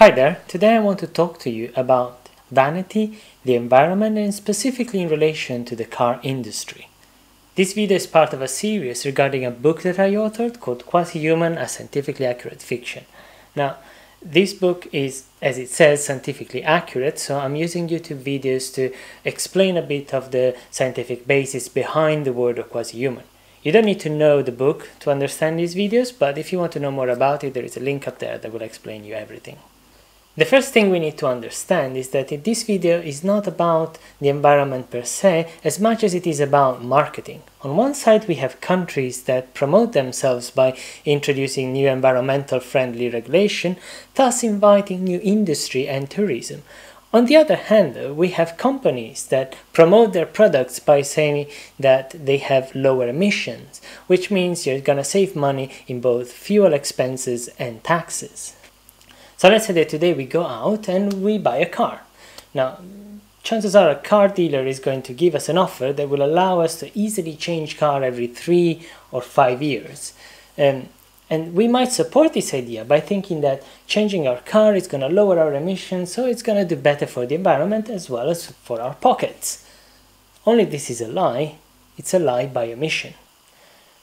Hi there, today I want to talk to you about vanity, the environment, and specifically in relation to the car industry. This video is part of a series regarding a book that I authored called Quasi-human, a scientifically accurate fiction. Now, this book is, as it says, scientifically accurate, so I'm using YouTube videos to explain a bit of the scientific basis behind the word of quasi-human. You don't need to know the book to understand these videos, but if you want to know more about it, there is a link up there that will explain you everything. The first thing we need to understand is that this video is not about the environment per se as much as it is about marketing. On one side we have countries that promote themselves by introducing new environmental friendly regulation, thus inviting new industry and tourism. On the other hand, though, we have companies that promote their products by saying that they have lower emissions, which means you're gonna save money in both fuel expenses and taxes. So let's say that today we go out and we buy a car. Now, chances are a car dealer is going to give us an offer that will allow us to easily change car every 3 or 5 years. And we might support this idea by thinking that changing our car is going to lower our emissions, so it's going to do better for the environment as well as for our pockets. Only this is a lie. It's a lie by omission.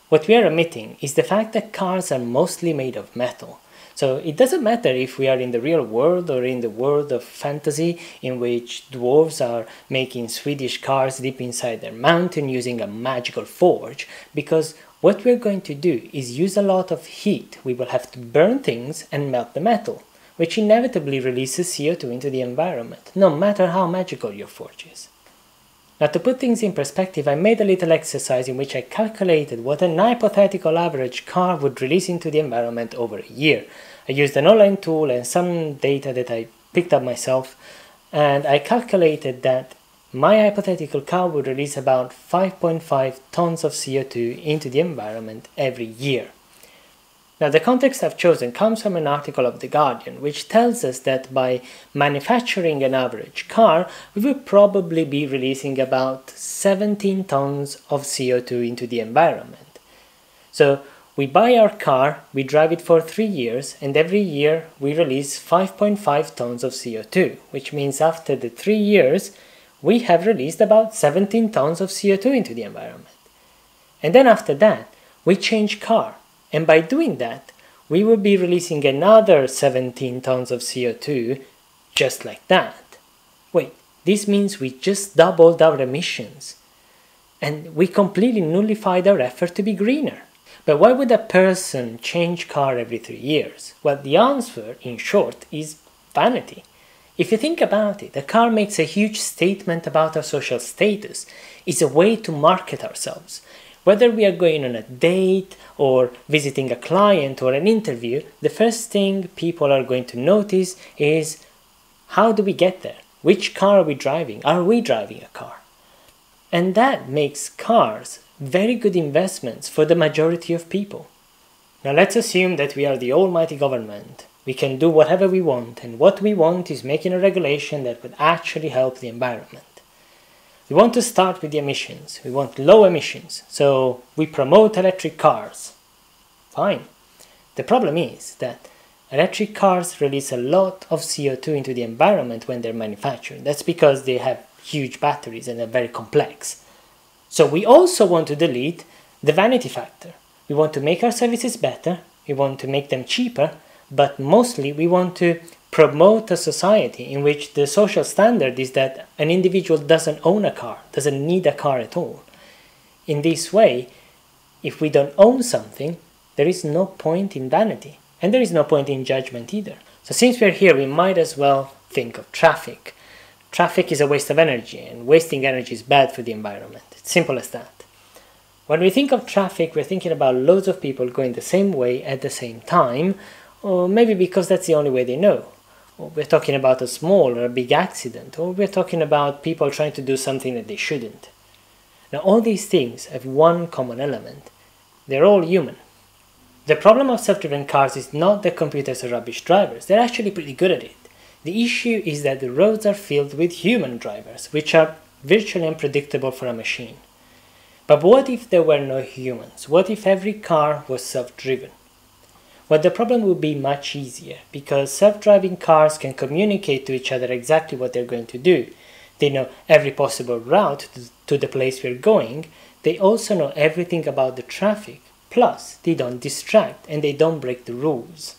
What we are omitting is the fact that cars are mostly made of metal. So it doesn't matter if we are in the real world or in the world of fantasy in which dwarves are making Swedish cars deep inside their mountain using a magical forge, because what we're going to do is use a lot of heat. We will have to burn things and melt the metal, which inevitably releases CO2 into the environment, no matter how magical your forge is. Now, to put things in perspective, I made a little exercise in which I calculated what an hypothetical average car would release into the environment over a year. I used an online tool and some data that I picked up myself, and I calculated that my hypothetical car would release about 5.5 tons of CO2 into the environment every year. Now, the context I've chosen comes from an article of The Guardian, which tells us that by manufacturing an average car, we will probably be releasing about 17 tons of CO2 into the environment. So, we buy our car, we drive it for 3 years, and every year we release 5.5 tons of CO2, which means after the 3 years, we have released about 17 tons of CO2 into the environment. And then after that, we change car. And by doing that, we will be releasing another 17 tons of CO2 just like that. Wait, this means we just doubled our emissions. And we completely nullified our effort to be greener. But why would a person change car every 3 years? Well, the answer, in short, is vanity. If you think about it, a car makes a huge statement about our social status. It's a way to market ourselves. Whether we are going on a date or visiting a client or an interview, the first thing people are going to notice is how do we get there? Which car are we driving? Are we driving a car? And that makes cars very good investments for the majority of people. Now let's assume that we are the almighty government. We can do whatever we want, and what we want is making a regulation that would actually help the environment. We want to start with the emissions. We want low emissions, so we promote electric cars. Fine. The problem is that electric cars release a lot of CO2 into the environment when they're manufactured. That's because they have huge batteries and they're very complex. So we also want to delete the vanity factor. We want to make our services better, we want to make them cheaper, but mostly we want to promote a society in which the social standard is that an individual doesn't own a car, doesn't need a car at all. In this way, if we don't own something, there is no point in vanity, and there is no point in judgment either. So since we're here, we might as well think of traffic. Traffic is a waste of energy, and wasting energy is bad for the environment. It's simple as that. When we think of traffic, we're thinking about loads of people going the same way at the same time, or maybe because that's the only way they know. Or we're talking about a small or a big accident, or we're talking about people trying to do something that they shouldn't. Now, all these things have one common element. They're all human. The problem of self-driven cars is not that computers are rubbish drivers. They're actually pretty good at it. The issue is that the roads are filled with human drivers, which are virtually unpredictable for a machine. But what if there were no humans? What if every car was self-driven? where the problem will be much easier, because self-driving cars can communicate to each other exactly what they're going to do. They know every possible route to the place we're going. They also know everything about the traffic. Plus, they don't distract and they don't break the rules.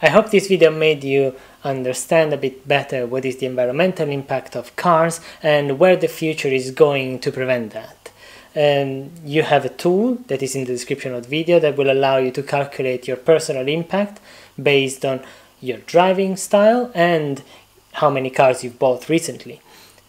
I hope this video made you understand a bit better what is the environmental impact of cars and where the future is going to prevent that. You have a tool that is in the description of the video that will allow you to calculate your personal impact based on your driving style and how many cars you've bought recently.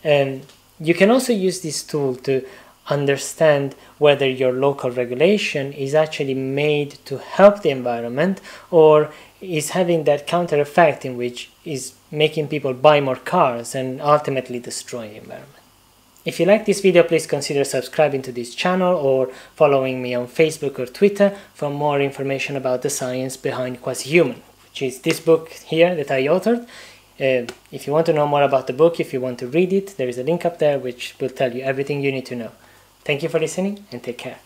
You can also use this tool to understand whether your local regulation is actually made to help the environment or is having that counter effect in which is making people buy more cars and ultimately destroy the environment. If you like this video, please consider subscribing to this channel or following me on Facebook or Twitter for more information about the science behind Quasi-human, which is this book here that I authored. If you want to know more about the book, if you want to read it, there is a link up there which will tell you everything you need to know. Thank you for listening and take care.